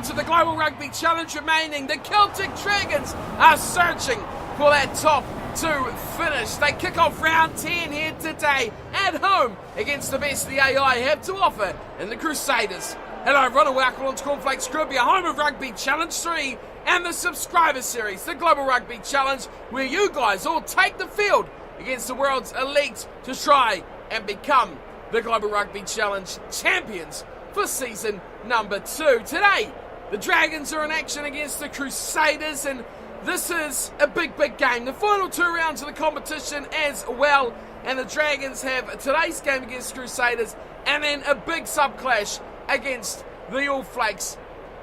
rounds of the Global Rugby Challenge remaining. The Celtic Dragons are searching for that top 2 finish. They kick off round 10 here today at home against the best the AI have to offer in the Crusaders. Hello everyone and welcome on to Cornflakes Group, your home of Rugby Challenge 3 and the Subscriber Series, the Global Rugby Challenge, where you guys all take the field against the world's elite to try and become the Global Rugby Challenge champions for season number 2. Today, the Dragons are in action against the Crusaders, and this is a big game. The final 2 rounds of the competition as well, and the Dragons have today's game against Crusaders and then a big sub-clash against the All Flakes.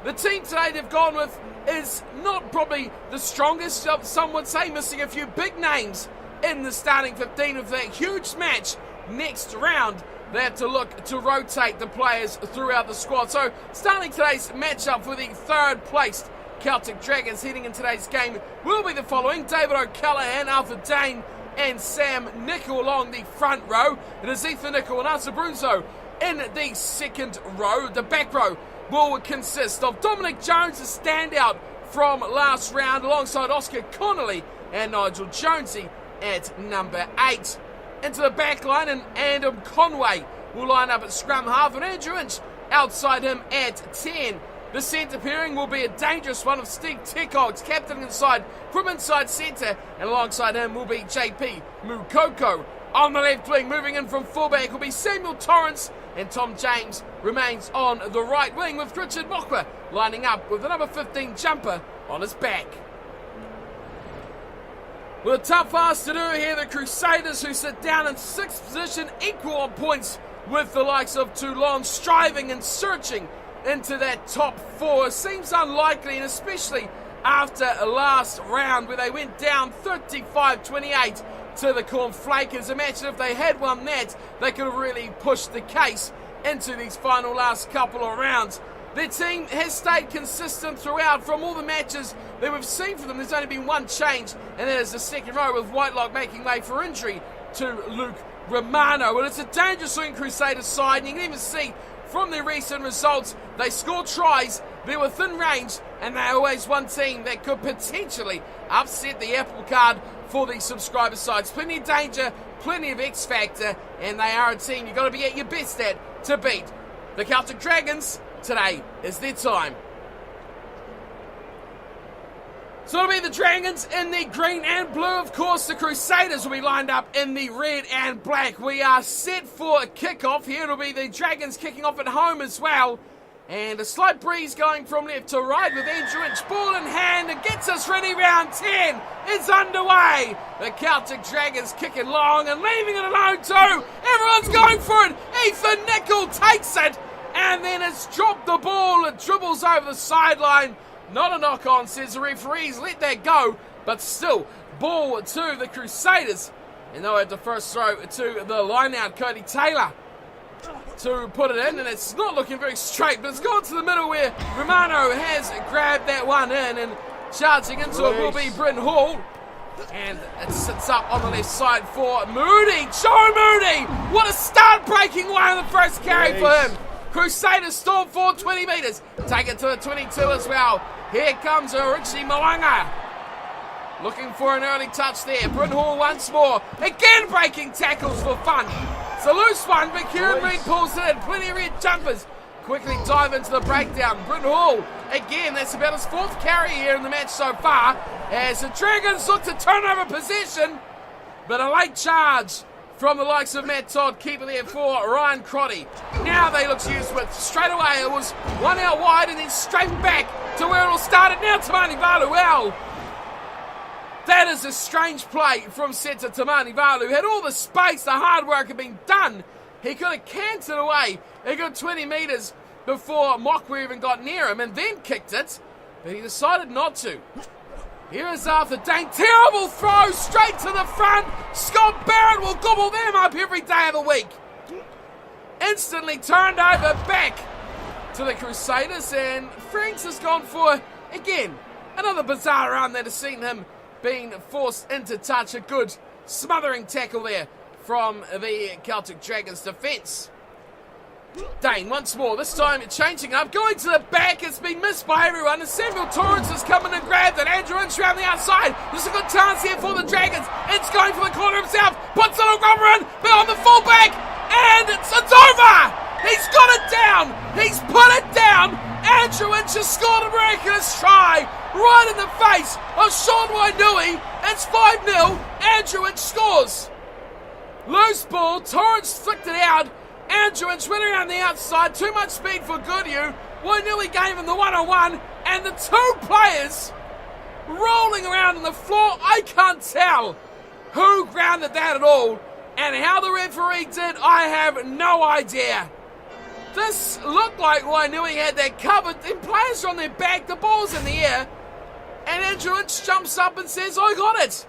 The team today they've gone with is not probably the strongest, some would say, missing a few big names in the starting 15 of that huge match next round. They have to look to rotate the players throughout the squad. So starting today's matchup for the 3rd placed Celtic Dragons heading in today's game will be the following: David O'Callaghan, Alfred Dane and Sam Nicol along the front row. It is Ethan Nicol and Asa Brunzo in the second row. The back row will consist of Dominic Jones, a standout from last round, alongside Oscar Connolly and Nigel Jonesy at number 8. Into the back line, and Adam Conway will line up at scrum half, and Andrew Inch outside him at 10. The centre pairing will be a dangerous one of Steve Tekox, captain inside from inside centre, and alongside him will be JP Mukoko. On the left wing, moving in from fullback, will be Samuel Torrance, and Tom James remains on the right wing, with Richard Mokwa lining up with the number 15 jumper on his back. With a tough ask to do here, the Crusaders, who sit down in 6th position, equal on points with the likes of Toulon, striving and searching into that top 4. Seems unlikely, and especially after last round where they went down 35-28 to the Cornflakers. Imagine if they had won that, they could have really pushed the case into these final last couple of rounds. Their team has stayed consistent throughout. From all the matches that we've seen from them, there's only been one change, and that is the second row, with Whitelock making way for injury to Luke Romano. Well, it's a dangerous looking Crusaders side, and you can even see from their recent results, they score tries, they're within range, and they're always one team that could potentially upset the apple cart for the subscriber sides. Plenty of danger, plenty of X factor, and they are a team you've got to be at your best at to beat. The Celtic Dragons, today is their time. So it'll be the Dragons in the green and blue. Of course, the Crusaders will be lined up in the red and black. We are set for a kickoff here. It'll be the Dragons kicking off at home as well. And a slight breeze going from left to right with Andrew Inch, ball in hand. It gets us ready. Round 10 is underway. The Celtic Dragons kicking long and leaving it alone too. Everyone's going for it. Ethan Nicol takes it, and then it's dropped the ball. It dribbles over the sideline. Not a knock-on, says the referees. Let that go, but still, ball to the Crusaders. And they'll have the first throw to the line-out, Cody Taylor, to put it in. And it's not looking very straight, but it's gone to the middle where Romano has grabbed that one in. And charging into it will be Bryn Hall. And it sits up on the left side for Moody. Joe Moody! What a start-breaking one on the first carry for him. Crusaders storm for 20 metres. Take it to the 22 as well. Here comes Richie Moanga. Looking for an early touch there. Bryn Hall once more. Again breaking tackles for fun. It's a loose one, but Kieran Reid pulls it in. Plenty of red jumpers. Quickly dive into the breakdown. Bryn Hall, again, that's about his 4th carry here in the match so far. As the Dragons look to turn over possession. But a late charge from the likes of Matt Todd, keeper there for Ryan Crotty. Now they look to use with straight away. It was one out wide and then straight back to where it all started. Now Tamani Valu. Well, that is a strange play from centre. Tamani Valu had all the space, the hard work had been done. He could have canted away a good 20 metres before Mokwa even got near him and then kicked it, but he decided not to. Here is Arthur Dane. Terrible throw straight to the front. Scott Barrett will gobble them up every day of the week. Instantly turned over back to the Crusaders, and Franks has gone for, again, another bizarre run that has seen him being forced into touch. A good smothering tackle there from the Celtic Dragons defence. Dane once more, this time changing up, going to the back. It's been missed by everyone, and Samuel Torrance has come in and grabbed it. Andrew Inch around the outside. There's a good chance here for the Dragons. It's going for the corner himself, puts a little rubber in, but on the fullback, and it's over! He's got it down! He's put it down! Andrew Inch has scored a miraculous try right in the face of Sean Wainui. It's 5-0. Andrew Inch scores. Loose ball, Torrance flicked it out. Andrew Inch went around the outside, too much speed for Goodyear. Wainui gave him the one-on-one, and the two players rolling around on the floor. I can't tell who grounded that at all, and how the referee did, I have no idea. This looked like Wainui had that covered. The players are on their back, the ball's in the air, and Andrew Inch jumps up and says, I got it.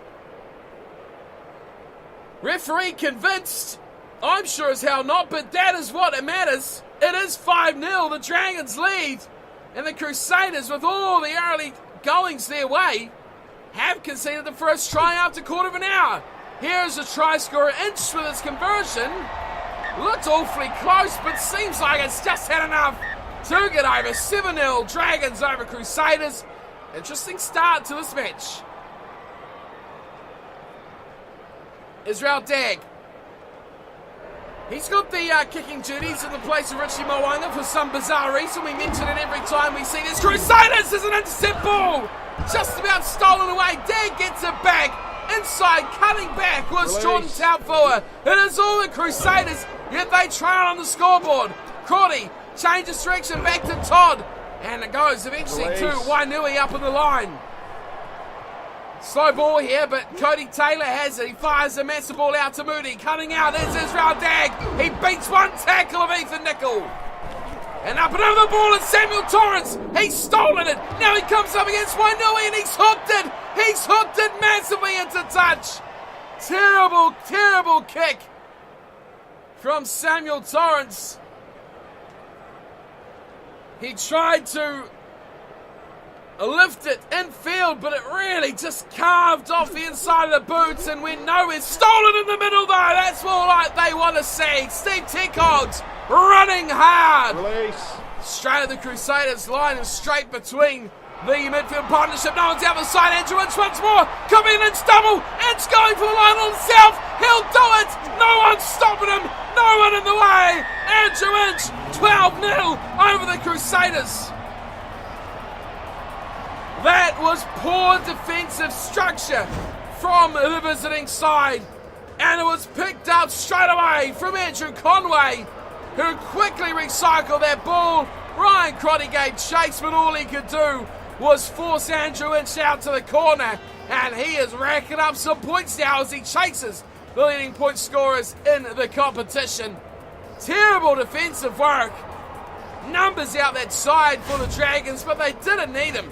Referee convinced. I'm sure as hell not, but that is what it matters. It is 5-0, the Dragons lead, and the Crusaders, with all the early goings their way, have conceded the first try after quarter of an hour. Here's a try scorer, Inch with his conversion. Looked awfully close, but seems like it's just had enough to get over. 7-0, Dragons over Crusaders. Interesting start to this match. Israel Dag. He's got the kicking duties in the place of Richie Mo'unga for some bizarre reason. We mention it every time we see this. Crusaders is an intercept ball. Just about stolen away. Dag gets it back. Inside, cutting back was Jordan Taufua. It is all the Crusaders, yet they trail on the scoreboard. Crotty changes direction back to Todd. And it goes eventually to Wainui up in the line. Slow ball here, but Cody Taylor has it. He fires a massive ball out to Moody. Cutting out is Israel Dag. He beats one tackle of Ethan Nicol. And up and over the ball is Samuel Torrance. He's stolen it. Now he comes up against Wainui and he's hooked it. He's hooked it massively into touch. Terrible, terrible kick from Samuel Torrance. He tried to lift it infield, but it really just carved off the inside of the boots and went nowhere. Stolen in the middle though, that's more like they want to see. Steve Tecogs running hard. Straight at the Crusaders line and straight between the midfield partnership. No one's out the side. Andrew Inch once more. Coming in, Inch double. Inch going for the line on himself. He'll do it. No one's stopping him. No one in the way. Andrew Inch, 12-0 over the Crusaders. That was poor defensive structure from the visiting side. And it was picked up straight away from Andrew Conway, who quickly recycled that ball. Ryan Crotty gave chase, but all he could do was force Andrew Inch out to the corner. And he is racking up some points now as he chases the leading point scorers in the competition. Terrible defensive work. Numbers out that side for the Dragons, but they didn't need him.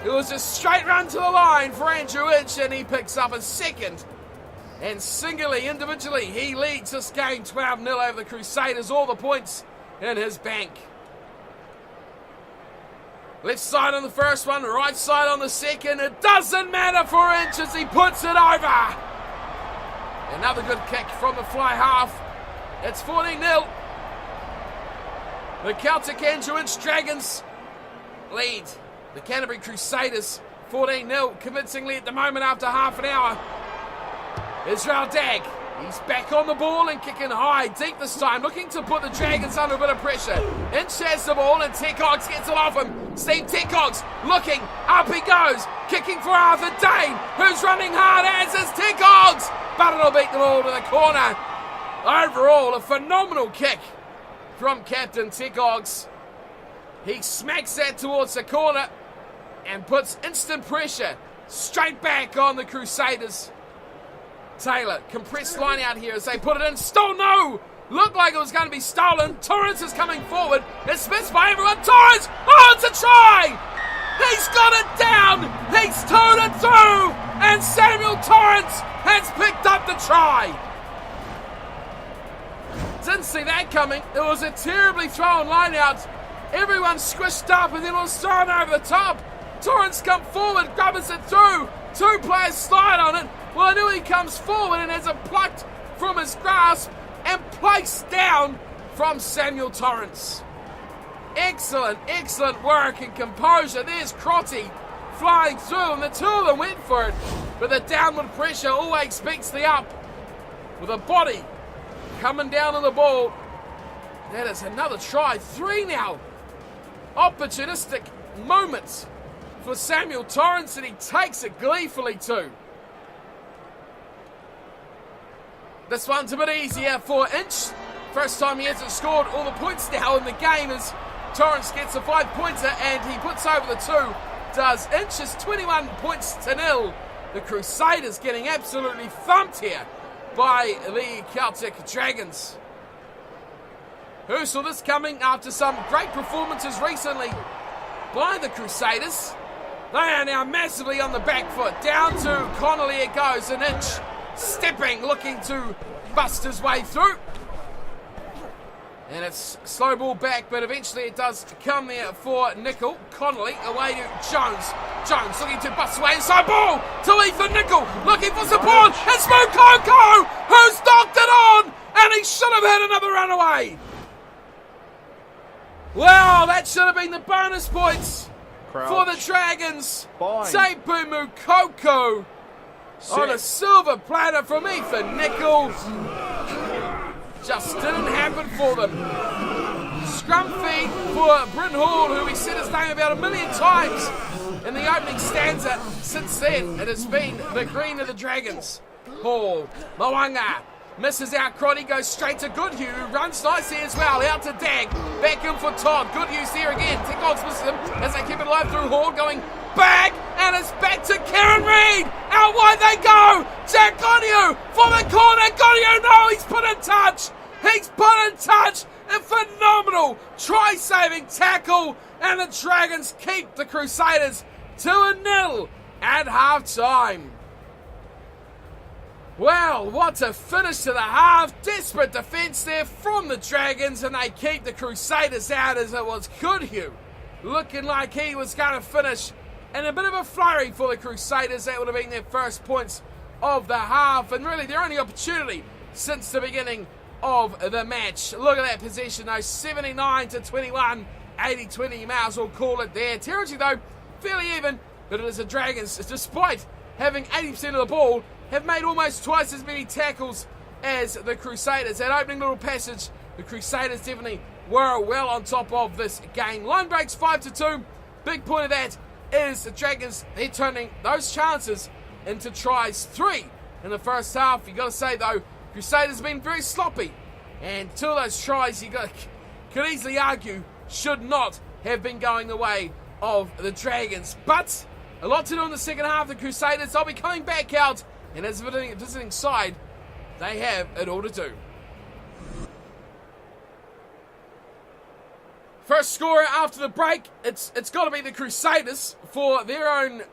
It was a straight run to the line for Andrew Inch, and he picks up a second. And singularly, individually, he leads this game 12-0 over the Crusaders. All the points in his bank. Left side on the first one, right side on the second. It doesn't matter for Inch as he puts it over. Another good kick from the fly half. It's 14-0. The Celtic Andrew Inch Dragons lead the Canterbury Crusaders 14-0 convincingly at the moment after half an hour. Israel Dag, he's back on the ball and kicking high, deep this time, looking to put the Dragons under a bit of pressure. Inch has the ball and Tecogs gets it off him. Steve Tecogs looking, up he goes, kicking for Arthur Dane, who's running hard as is Tecogs, but it'll beat the ball to the corner. Overall, a phenomenal kick from Captain Tecogs. He smacks that towards the corner and puts instant pressure straight back on the Crusaders. Taylor, compressed line out here as they put it in. Stole, no! Looked like it was going to be stolen. Torrance is coming forward. It's missed by everyone. Torrance! Oh, it's a try! He's got it down! He's towed it through! And Samuel Torrance has picked up the try! Didn't see that coming. It was a terribly thrown line out. Everyone squished up and then it was thrown over the top. Torrance come forward, grabs it through. Two players slide on it. Wainui comes forward and has it plucked from his grasp and placed down from Samuel Torrance. Excellent, excellent work and composure. There's Crotty flying through, and the two of them went for it. But the downward pressure always beats the up. With a body coming down on the ball. That is another try. 3 now. Opportunistic moments for Samuel Torrance, and he takes it gleefully too. This one's a bit easier for Inch. First time he hasn't scored all the points now in the game as Torrance gets a 5-pointer and he puts over the 2. Does Inch. Is 21 points to 0. The Crusaders getting absolutely thumped here by the Celtic Dragons. Who saw this coming after some great performances recently by the Crusaders? They are now massively on the back foot. Down to Connolly it goes. An Inch stepping, looking to bust his way through. And it's slow ball back, but eventually it does come there for Nickel. Connolly away to Jones. Jones looking to bust away inside ball to Ethan Nickel. Looking for support. It's Mukoko who's knocked it on, and he should have had another runaway. Wow, that should have been the bonus points for the Dragons. Teipu Mukoko on a silver platter from Ethan Nickel. Just didn't happen for them. Scrum feed for Bryn Hall, who we said his name about 1 million times in the opening stanza. Since then, it has been the green of the Dragons. Hall, Moanga, misses out. Crotty goes straight to Goodhue, who runs nicely as well. Out to Dag, back in for Todd. Goodhue's there again. Tickles misses him as they keep it alive through Hall, going back, and it's back to Kieran Reid. Out wide they go. Jack Goodhue for the corner. Goodhue, no, he's put in touch. He's put in touch. A phenomenal try-saving tackle, and the Dragons keep the Crusaders 2-0 at half-time. Well, what a finish to the half. Desperate defence there from the Dragons, and they keep the Crusaders out as it was Goodhue looking like he was going to finish. And a bit of a flurry for the Crusaders. That would have been their first points of the half, and really their only opportunity since the beginning of the match. Look at that possession though, 79-21, 80-20, you may as well call it there. Territory though, fairly even, but it is the Dragons, despite having 80% of the ball, have made almost twice as many tackles as the Crusaders. That opening little passage, the Crusaders definitely were well on top of this game. Line breaks 5-2. Big point of that is the Dragons, they're turning those chances into tries. 3 in the first half. You got to say though, Crusaders have been very sloppy, and 2 of those tries you could easily argue should not have been going the way of the Dragons. But a lot to do in the second half. The Crusaders, they'll be coming back out, and as a visiting side, they have it all to do. First scorer after the break, it's got to be the Crusaders for their own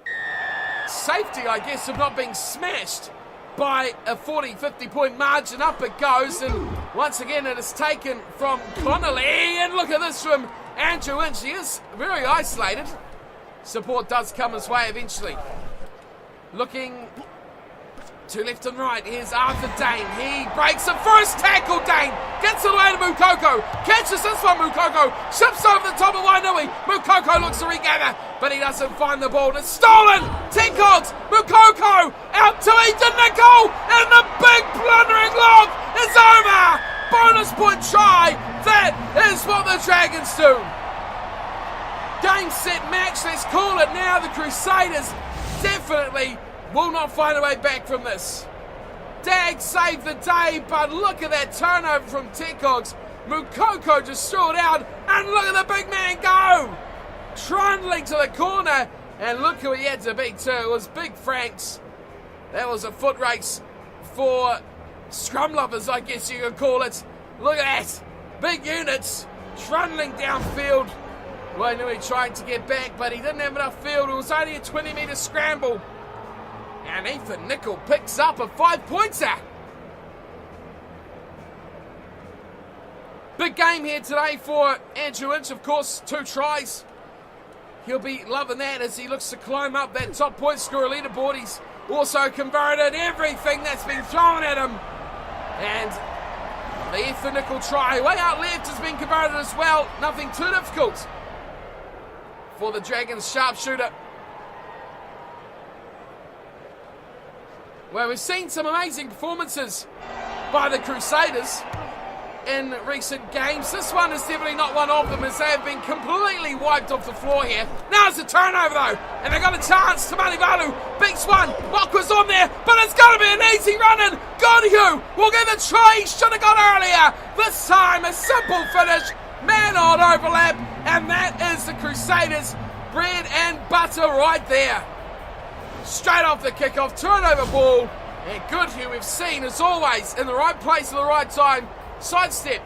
safety, I guess, of not being smashed by a 40-50 point margin. Up it goes, and once again it is taken from Connolly, and look at this from Andrew Inch. He is very isolated. Support does come his way eventually. Looking to left and right, here's Arthur Dane. He breaks the first tackle. Dane gets it away to Mukoko, catches this one. Mukoko ships over the top of Wainui. Mukoko looks to regather, but he doesn't find the ball. It's stolen. Tinkogs, Mukoko out to Ethan Nickel, and the big blundering lob is over. Bonus point try. That is what the Dragons do. Game, set, match. Let's call it now. The Crusaders definitely will not find a way back from this. Dag saved the day, but look at that turnover from Tinkogs. Mukoko just threw it out, and look at the big man go! Trundling to the corner, and look who he had to beat too. It was Big Franks. That was a foot race for scrum lovers, I guess you could call it. Look at that. Big units trundling downfield. Wainui tried to get back, but he didn't have enough field. It was only a 20-metre scramble. And Ethan Nickel picks up a 5-pointer. Big game here today for Andrew Inch, of course, 2 tries. He'll be loving that as he looks to climb up that top point scorer leaderboard. He's also converted everything that's been thrown at him. And The Ethan Nickel try, way out left, has been converted as well. Nothing too difficult for the Dragons sharpshooter. Well, we've seen some amazing performances by the Crusaders in recent games. This one is definitely not one of them, as they have been completely wiped off the floor here. Now's the turnover though, and they've got a chance. Tamani Valu beats one. Mokwa's on there, but it's going to be an easy run, and Godhue will get the try he should have got earlier. This time a simple finish, man-on overlap, and that is the Crusaders' bread and butter right there. Straight off the kickoff, turnover ball, and Godhue we've seen as always in the right place at the right time. Sidestep,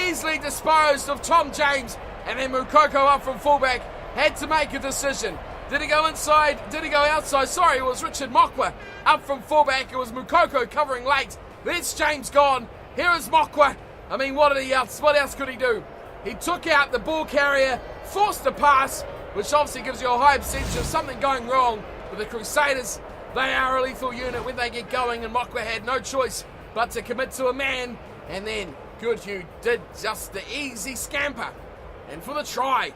easily disposed of Tom James, and then Mukoko up from fullback, had to make a decision. Did he go inside? Did he go outside? Sorry, it was Richard Mokwa up from fullback. It was Mukoko covering late. There's James gone. Here is Mokwa. I mean, what else could he do? He took out the ball carrier, forced a pass, which obviously gives you a high percentage of something going wrong. But the Crusaders, they are a lethal unit when they get going, and Mokwa had no choice but to commit to a man. And then Godhue did just the easy scamper. And for the try.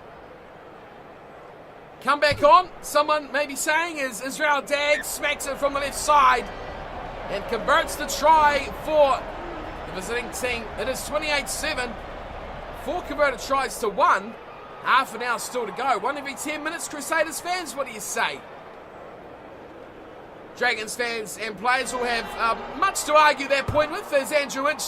Come back on. Someone may be saying is Israel Dag smacks it from the left side and converts the try for the visiting team. It is 28-7. 4 converted tries to 1. Half an hour still to go. 1 every 10 minutes. Crusaders fans, what do you say? Dragons fans and players will have much to argue that point with, as Andrew Inch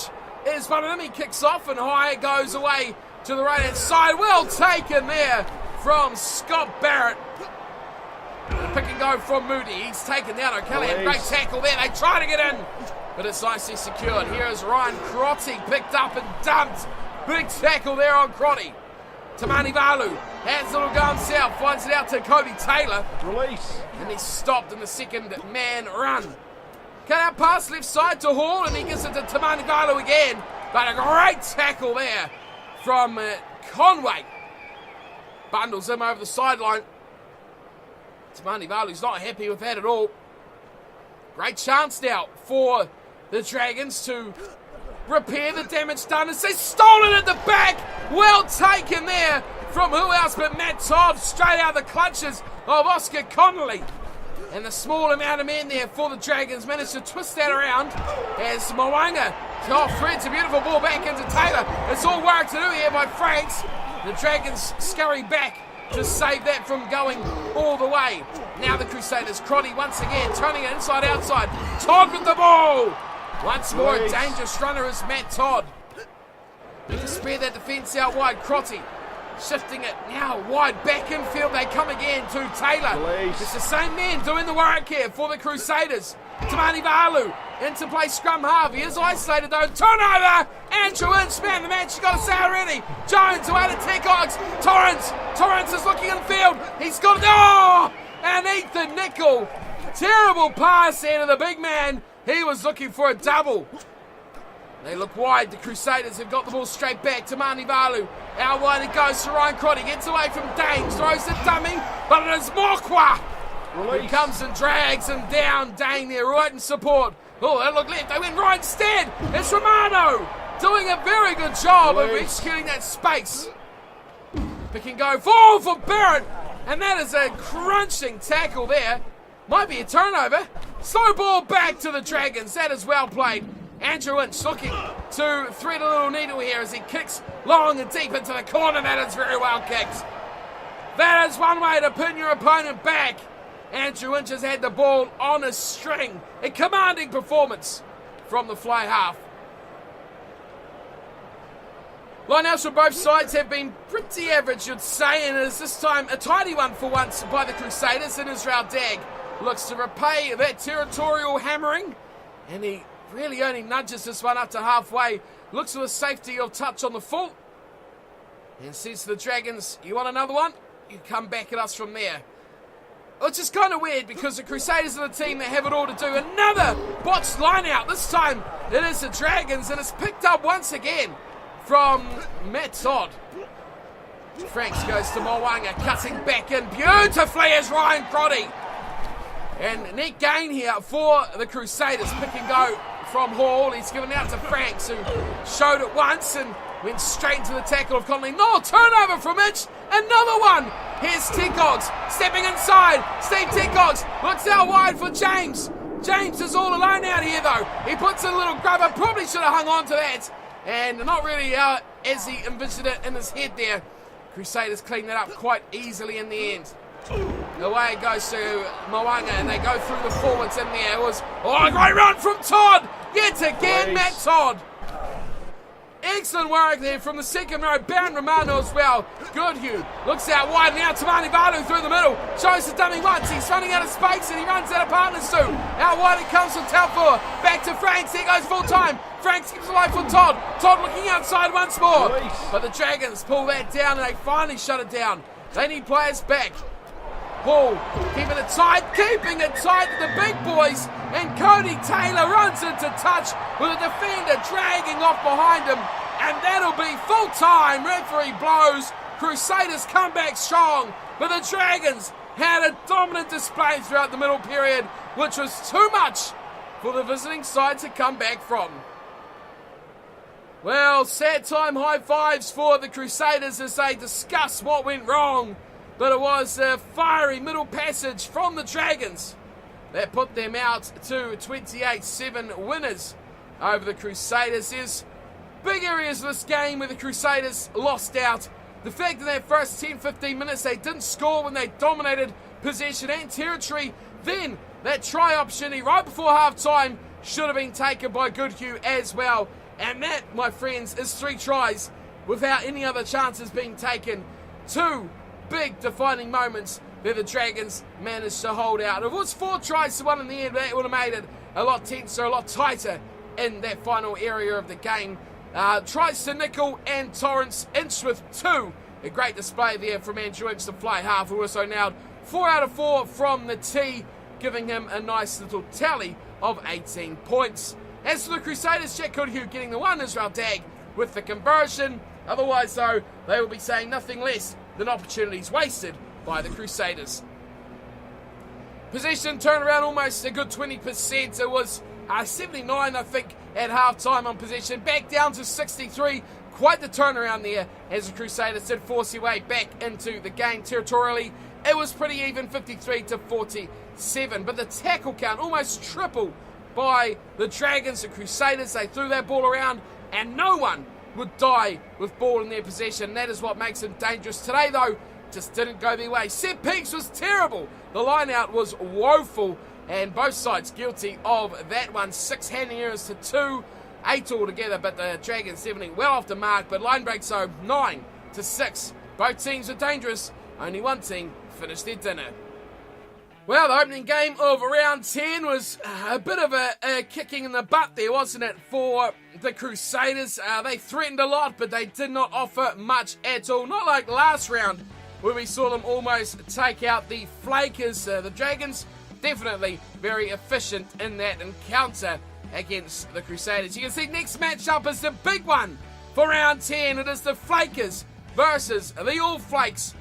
is one of them. He kicks off and high it goes away to the right hand side. Well taken there from Scott Barrett. Pick and go from Moody. He's taken down O'Callaghan. Great tackle there. They try to get in, but it's nicely secured. Here is Ryan Crotty, picked up and dumped. Big tackle there on Crotty. Tamani Valu has a little go himself, finds it out to Cody Taylor. Release. And he's stopped in the second man run. Cut out pass left side to Hall, and he gives it to Tamani Valu again. But a great tackle there from Conway. Bundles him over the sideline. Tamani Valu's not happy with that at all. Great chance now for the Dragons to repair the damage done as they stolen at the back. Well taken there from who else but Matt Todd, straight out of the clutches of Oscar Connolly. And the small amount of men there for the Dragons managed to twist that around as Mwanga threads a beautiful ball back into Taylor. It's all work to do here by Franks. The Dragons scurry back to save that from going all the way. Now the Crusaders, Crotty once again turning it inside outside. Todd with the ball. Once more a dangerous runner is Matt Todd. Need to spare that defence out wide. Crotty shifting it now wide back infield. They come again to Taylor. It's the same men doing the work here for the Crusaders. Tamani Valu into play scrum half. He is isolated though. Turnover. Andrew Inch, man the match. You got to say already. Jones away to Tecox. Torrance is looking in the field. He's got it. Oh! And Ethan Nickel. Terrible pass there to the big man. He was looking for a double. They look wide. The Crusaders have got the ball straight back to Tamani Valu. Out wide it goes to Ryan Crotty. Gets away from Dane. Throws the dummy. But it is Mokwa who comes and drags him down. Dane there right in support. Oh, they look left. They went right instead. It's Romano doing a very good job of executing that space. Pick and go forward for Barrett. And that is a crunching tackle there. Might be a turnover. Slow ball back to the Dragons. That is well played. Andrew Inch looking to thread a little needle here as he kicks long and deep into the corner. That is very well kicked. That is one way to pin your opponent back. Andrew Inch has had the ball on a string. A commanding performance from the fly half. Lineouts from both sides have been pretty average, you'd say, and it is this time a tidy one for once by the Crusaders. And Israel Dag looks to repay that territorial hammering, and he really only nudges this one up to halfway. Looks for the safety of touch on the full, and says to the Dragons, you want another one? You come back at us from there. Which is kind of weird because the Crusaders are the team that have it all to do. Another botched line out. This time it is the Dragons, and it's picked up once again from Matt Todd. Franks goes to Mwanga, cutting back in beautifully as Ryan Crotty. And net gain here for the Crusaders. Pick and go from Hall. He's given out to Franks, who showed it once and went straight into the tackle of Connolly. No, turnover from Mitch. Another one. Here's Teacox stepping inside. Steve Teacox looks out wide for James. James is all alone out here, though. He puts in a little grubber. Probably should have hung on to that. And not really as he envisioned it in his head there. Crusaders clean that up quite easily in the end. Away it goes to Moanga, and they go through the forwards in there. It was, a great run from Todd. Yet again, Matt Todd. Excellent work there from the second row. Baron Romano as well. Goodhue looks out wide now. Tamani Valu through the middle. Shows the dummy once. He's running out of space and he runs out of partners too. Out wide it comes from Telfor. Back to Franks. He goes full time. Franks keeps alive for Todd. Todd looking outside once more. But the Dragons pull that down and they finally shut it down. They need players back. Hall keeping it tight to the big boys, and Cody Taylor runs into touch with a defender dragging off behind him, and that'll be full time. Referee blows. Crusaders come back strong, but the Dragons had a dominant display throughout the middle period, which was too much for the visiting side to come back from. Well, sad time high fives for the Crusaders as they discuss what went wrong. But it was a fiery middle passage from the Dragons that put them out to 28-7 winners over the Crusaders. There's big areas of this game where the Crusaders lost out. The fact that in their first 10-15 minutes they didn't score when they dominated possession and territory. Then that try opportunity right before half-time should have been taken by Goodhue as well. And that, my friends, is 3 tries without any other chances being taken. 2 big defining moments where the Dragons managed to hold out. If it was 4 tries to 1 in the end, that would have made it a lot tenser, a lot tighter in that final area of the game. Tries to Nickel and Torrance, Inch with 2. A great display there from Andrew Inch, the fly half, who also nailed 4 out of 4 from the tee, giving him a nice little tally of 18 points. As for the Crusaders, Jack Goodhue getting the one, Israel Dag with the conversion. Otherwise, though, they will be saying nothing less than opportunities wasted by the Crusaders. Possession turnaround almost a good 20%. It was 79, I think, at half-time on possession. Back down to 63. Quite the turnaround there as the Crusaders did force their way back into the game territorially. It was pretty even, 53-47. But the tackle count almost tripled by the Dragons. The Crusaders, they threw that ball around and no one would die with ball in their possession. That is what makes them dangerous. Today, though, just didn't go their way. Set Peaks was terrible. The line-out was woeful, and both sides guilty of that one. 6 handing errors to 2, 8 altogether, but the Dragons definitely well off the mark. But line breaks, so 9-6. Both teams are dangerous. Only one team finished their dinner. Well, the opening game of round 10 was a bit of a kicking in the butt there, wasn't it, for the Crusaders? They threatened a lot, but they did not offer much at all. Not like last round, where we saw them almost take out the Flakers. The Dragons, definitely very efficient in that encounter against the Crusaders. You can see next matchup is the big one for round 10. It is the Flakers versus the All Flakes.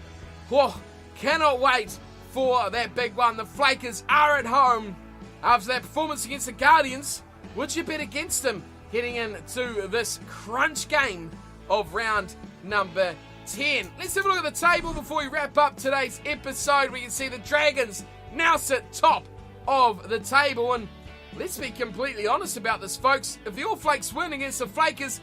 Whoa, cannot wait for that big one. The Flakers are at home after that performance against the Guardians. Would you bet against them heading into this crunch game of round number 10? Let's have a look at the table before we wrap up today's episode. We can see the Dragons now sit top of the table, and let's be completely honest about this, folks. If the All Flakes win against the Flakers,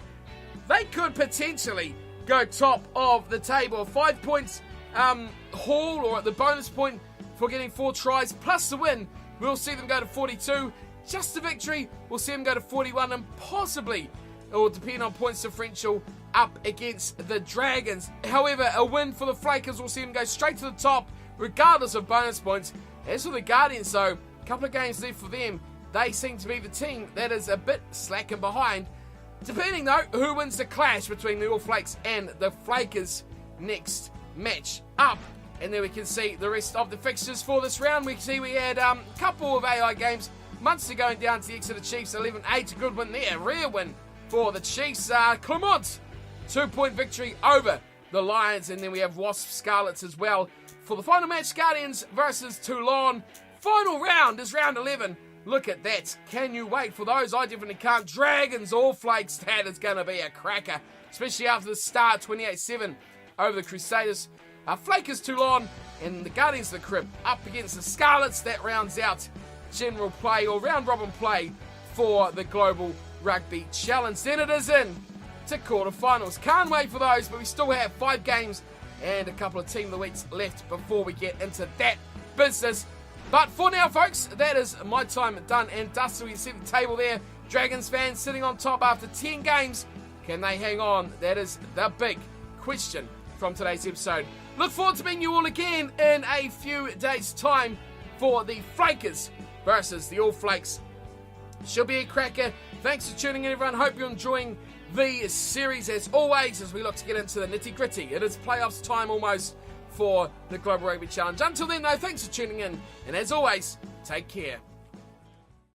they could potentially go top of the table. 5 points haul, or at the bonus point for getting 4 tries plus the win, we'll see them go to 42. Just the victory, we'll see them go to 41, and possibly, it will depend on points differential, up against the Dragons. However, a win for the Flakers will see them go straight to the top regardless of bonus points. As for the Guardians, though, a couple of games left for them. They seem to be the team that is a bit slacking behind. Depending, though, who wins the clash between the All Flakes and the Flakers next match up. And then we can see the rest of the fixtures for this round. We can see we had a couple of AI games. Munster going down to the Exeter Chiefs, 11-8, good win there. Rare win for the Chiefs. Clermont, 2-point victory over the Lions. And then we have Wasp Scarlets as well. For the final match, Guardians versus Toulon. Final round is round 11 Look at that. Can you wait for those? I definitely can't. Dragons, All Flakes, that is going to be a cracker. Especially after the start, 28-7 over the Crusaders. Flakers Toulon and the Guardians of the Crypt up against the Scarlets. That rounds out general play or round robin play for the Global Rugby Challenge. Then it is in to quarterfinals. Can't wait for those, but we still have 5 games and a couple of Team of the Weeks left before we get into that business. But for now, folks, that is my time done and dusted. We see the table there. Dragons fans sitting on top after 10 games. Can they hang on? That is the big question from today's episode. Look forward to meeting you all again in a few days' time for the Flakers versus the All Flakes. Should be a cracker. Thanks for tuning in, everyone. Hope you're enjoying the series as always as we look to get into the nitty-gritty. It is playoffs time almost for the Global Rugby Challenge. Until then, though, thanks for tuning in. And as always, take care.